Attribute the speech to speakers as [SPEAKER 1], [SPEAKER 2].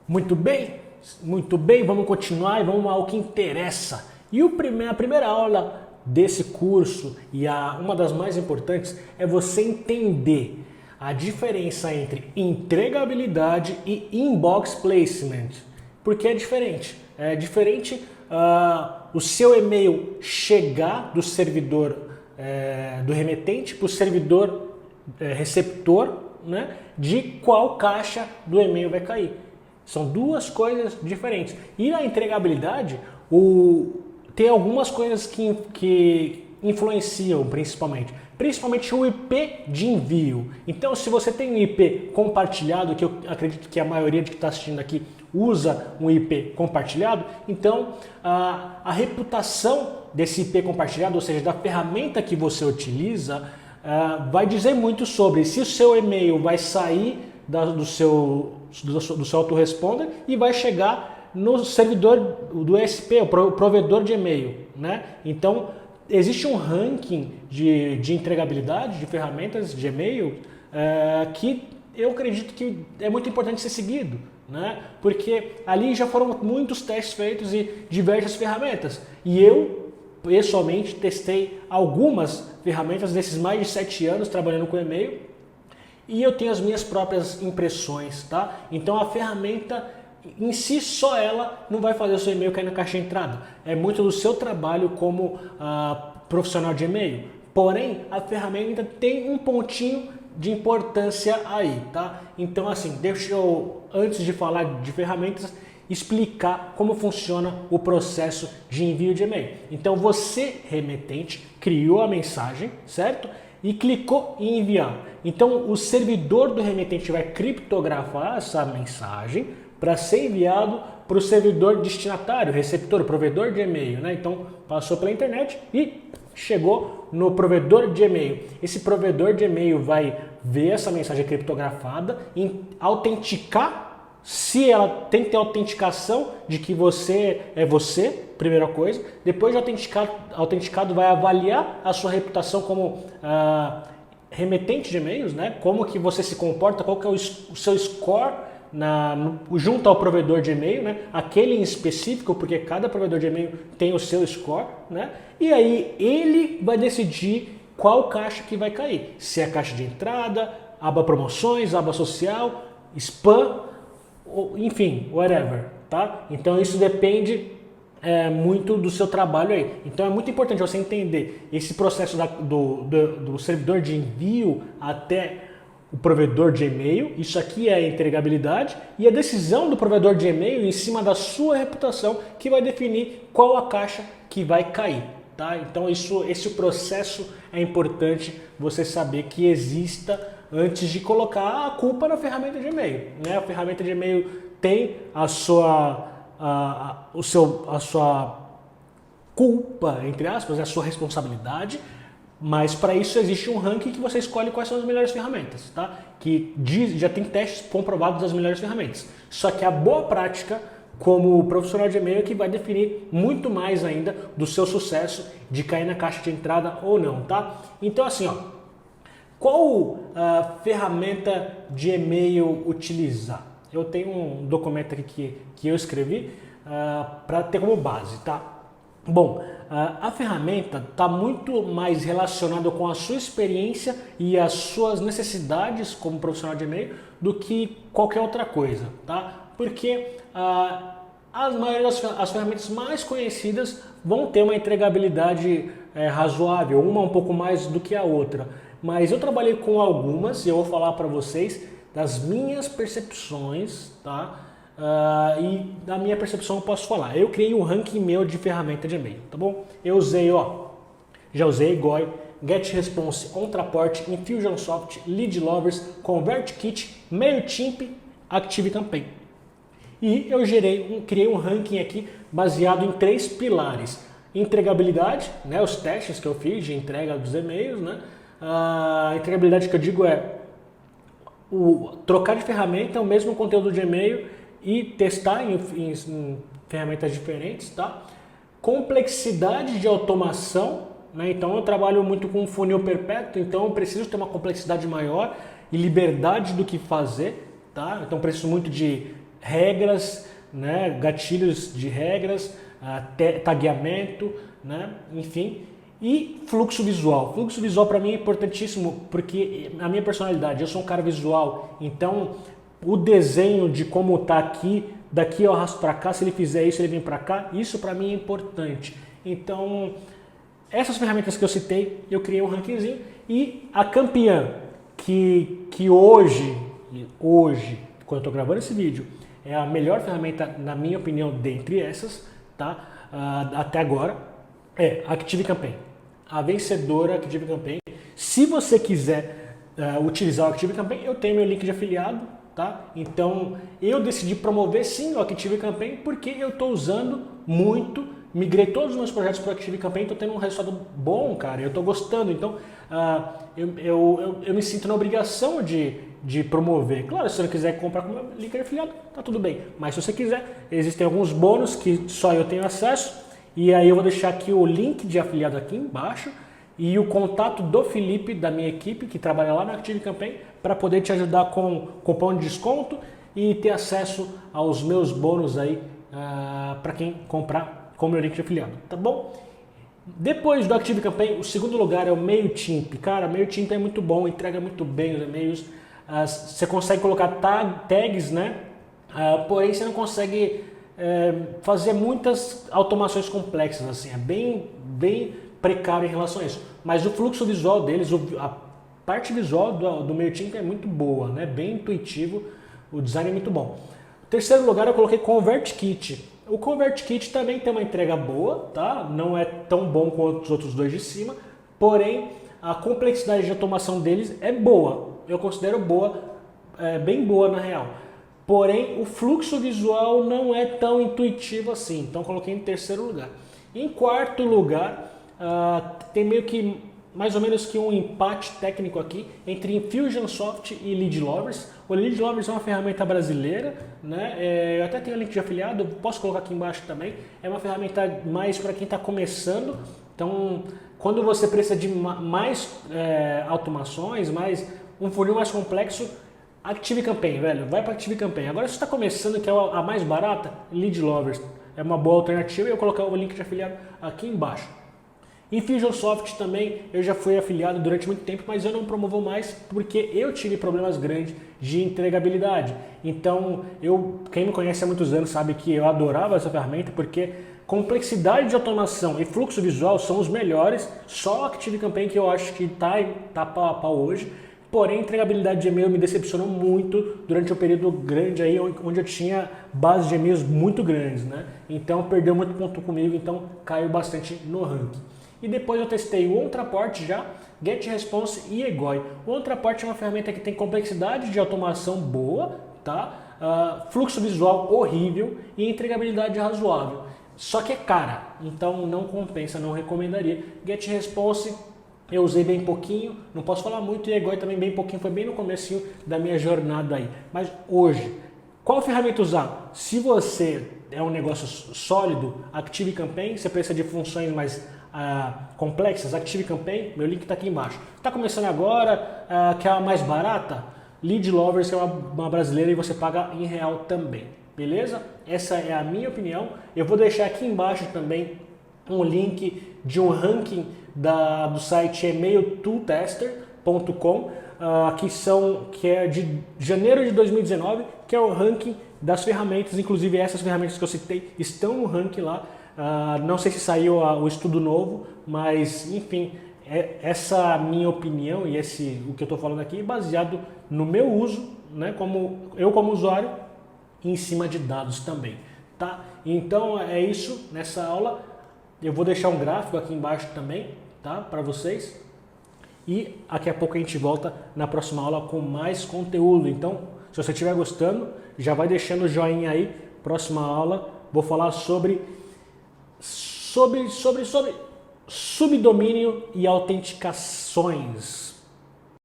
[SPEAKER 1] Muito bem, vamos continuar e vamos ao que interessa. E a primeira aula desse curso, e uma das mais importantes, é você entender a diferença entre entregabilidade e inbox placement. Porque é diferente. É diferente o seu e-mail chegar do servidor do remetente para o servidor receptor, né, de qual caixa do e-mail vai cair. São duas coisas diferentes. E na entregabilidade, tem algumas coisas que influenciam principalmente o IP de envio. Então, se você tem um IP compartilhado, que eu acredito que a maioria de que está assistindo aqui usa um IP compartilhado, então a reputação desse IP compartilhado, ou seja, da ferramenta que você utiliza, vai dizer muito sobre se o seu e-mail vai sair do seu autoresponder e vai chegar no servidor do ESP, o provedor de e-mail, né? Então, existe um ranking de entregabilidade de ferramentas de e-mail que eu acredito que é muito importante ser seguido, né? Porque ali já foram muitos testes feitos e diversas ferramentas. E eu, pessoalmente, testei algumas ferramentas desses mais de 7 anos trabalhando com e-mail e eu tenho as minhas próprias impressões, tá? Então a ferramenta em si, só ela não vai fazer o seu e-mail cair na caixa de entrada. É muito do seu trabalho como profissional de e-mail. Porém, a ferramenta tem um pontinho de importância aí, tá? Então, assim, deixa eu, antes de falar de ferramentas, explicar como funciona o processo de envio de e-mail. Então, você, remetente, criou a mensagem, certo? E clicou em enviar. Então, o servidor do remetente vai criptografar essa mensagem para ser enviado para o servidor destinatário, receptor, provedor de e-mail, né? Então, passou pela internet e chegou no provedor de e-mail. Esse provedor de e-mail vai ver essa mensagem criptografada, autenticar, se ela tem que ter autenticação de que você é você, primeira coisa. Depois de autenticado, vai avaliar a sua reputação como remetente de e-mails, né? Como que você se comporta, qual que é o seu score junto ao provedor de e-mail, né? Aquele em específico, porque cada provedor de e-mail tem o seu score, né? E aí ele vai decidir qual caixa que vai cair. Se é a caixa de entrada, aba promoções, aba social, spam, enfim, whatever, tá? Então isso depende muito do seu trabalho aí. Então é muito importante você entender esse processo do servidor de envio até o provedor de e-mail. Isso aqui é a entregabilidade e a decisão do provedor de e-mail em cima da sua reputação que vai definir qual a caixa que vai cair, tá? Então esse processo é importante você saber que exista antes de colocar a culpa na ferramenta de e-mail, né? A ferramenta de e-mail tem a sua culpa, entre aspas, a sua responsabilidade. Mas para isso existe um ranking que você escolhe quais são as melhores ferramentas, tá? Que já tem testes comprovados das melhores ferramentas. Só que a boa prática, como profissional de e-mail, é que vai definir muito mais ainda do seu sucesso de cair na caixa de entrada ou não, tá? Então assim, ó, qual ferramenta de e-mail utilizar? Eu tenho um documento aqui que eu escrevi para ter como base, tá? Bom, a ferramenta está muito mais relacionada com a sua experiência e as suas necessidades como profissional de e-mail do que qualquer outra coisa, tá? Porque as ferramentas mais conhecidas vão ter uma entregabilidade razoável, uma um pouco mais do que a outra. Mas eu trabalhei com algumas e eu vou falar para vocês das minhas percepções, tá? E da minha percepção eu posso falar. Eu criei um ranking meu de ferramenta de e-mail, tá bom? Eu usei, já usei GOI, GetResponse, OnTraport, Infusionsoft, LeadLovers, ConvertKit, MailChimp, ActiveCampaign. E eu criei um ranking aqui baseado em 3 pilares: entregabilidade, né, os testes que eu fiz de entrega dos e-mails, né? A entregabilidade que eu digo é trocar de ferramenta, o mesmo conteúdo de e-mail e testar em ferramentas diferentes, tá? Complexidade de automação, né? Então eu trabalho muito com funil perpétuo, então eu preciso ter uma complexidade maior e liberdade do que fazer, tá? Então preciso muito de regras, né, gatilhos de regras, tagueamento, né, enfim, e fluxo visual. Fluxo visual para mim é importantíssimo porque a minha personalidade, eu sou um cara visual, então o desenho de como tá aqui, daqui eu arrasto para cá, se ele fizer isso ele vem para cá, isso para mim é importante. Então essas ferramentas que eu citei, eu criei um rankingzinho e a campeã que hoje, quando eu estou gravando esse vídeo, é a melhor ferramenta, na minha opinião, dentre essas, tá? Até agora, é a ActiveCampaign. A vencedora ActiveCampaign. Se você quiser utilizar o ActiveCampaign, eu tenho meu link de afiliado, tá? Então, eu decidi promover sim o ActiveCampaign porque eu estou usando muito, migrei todos os meus projetos para o ActiveCampaign, estou tendo um resultado bom, cara, eu estou gostando. Então, eu me sinto na obrigação de promover. Claro, se você não quiser comprar com o meu link de afiliado, tá tudo bem. Mas se você quiser, existem alguns bônus que só eu tenho acesso. E aí eu vou deixar aqui o link de afiliado aqui embaixo e o contato do Felipe, da minha equipe, que trabalha lá na ActiveCampaign, para poder te ajudar com cupom de desconto e ter acesso aos meus bônus aí para quem comprar com o meu link de afiliado, tá bom? Depois do ActiveCampaign, o segundo lugar é o MailChimp. Cara, MailChimp é muito bom, entrega muito bem os e-mails. Você consegue colocar tags, né? Porém, você não consegue fazer muitas automações complexas, assim. É bem precário em relação a isso. Mas o fluxo visual deles, a parte visual do MailChimp é muito boa, né? Bem intuitivo, o design é muito bom. Em terceiro lugar, eu coloquei ConvertKit. O ConvertKit também tem uma entrega boa, tá? Não é tão bom quanto os outros dois de cima, porém a complexidade de automação deles é boa. Eu considero boa, bem boa na real. Porém, o fluxo visual não é tão intuitivo assim, então coloquei em terceiro lugar. Em quarto lugar, tem meio que mais ou menos que um empate técnico aqui entre Infusionsoft e Leadlovers. O Leadlovers é uma ferramenta brasileira, né? Eu até tenho o link de afiliado, posso colocar aqui embaixo também. É uma ferramenta mais para quem está começando. Então, quando você precisa de mais automações, um funil mais complexo, ActiveCampaign, velho, vai para ActiveCampaign. Agora, se você está começando, que é a mais barata, Leadlovers é uma boa alternativa. Eu vou colocar o link de afiliado aqui embaixo. Infusionsoft também, eu já fui afiliado durante muito tempo, mas eu não promovo mais porque eu tive problemas grandes de entregabilidade. Então, quem me conhece há muitos anos sabe que eu adorava essa ferramenta porque complexidade de automação e fluxo visual são os melhores, só a ActiveCampaign que eu acho que tá pau a pau hoje. Porém, a entregabilidade de e-mail me decepcionou muito durante um período grande aí, onde eu tinha base de e-mails muito grandes, né? Então, perdeu muito ponto comigo, então caiu bastante no ranking. E depois eu testei o OnTraport já, GetResponse e Egoi. O OnTraport é uma ferramenta que tem complexidade de automação boa, tá? Fluxo visual horrível e entregabilidade razoável. Só que é cara, então não compensa, não recomendaria. GetResponse eu usei bem pouquinho, não posso falar muito, e Egoi também bem pouquinho, foi bem no comecinho da minha jornada aí. Mas hoje, qual ferramenta usar? Se você é um negócio sólido, ActiveCampaign, você precisa de funções mais complexas, ActiveCampaign, meu link está aqui embaixo. Está começando agora, que é a mais barata, Leadlovers, que é uma brasileira e você paga em real também, beleza? Essa é a minha opinião. Eu vou deixar aqui embaixo também um link de um ranking do site emailtooltester.com, que é de janeiro de 2019, que é o ranking das ferramentas. Inclusive essas ferramentas que eu citei estão no ranking lá. Não sei se saiu o estudo novo, mas enfim, essa minha opinião e o que eu estou falando aqui é baseado no meu uso, né, como usuário, e em cima de dados também, tá? Então é isso nessa aula. Eu vou deixar um gráfico aqui embaixo também, tá, para vocês. E daqui a pouco a gente volta na próxima aula com mais conteúdo. Então, se você estiver gostando, já vai deixando o joinha aí. Próxima aula vou falar sobre subdomínio e autenticações.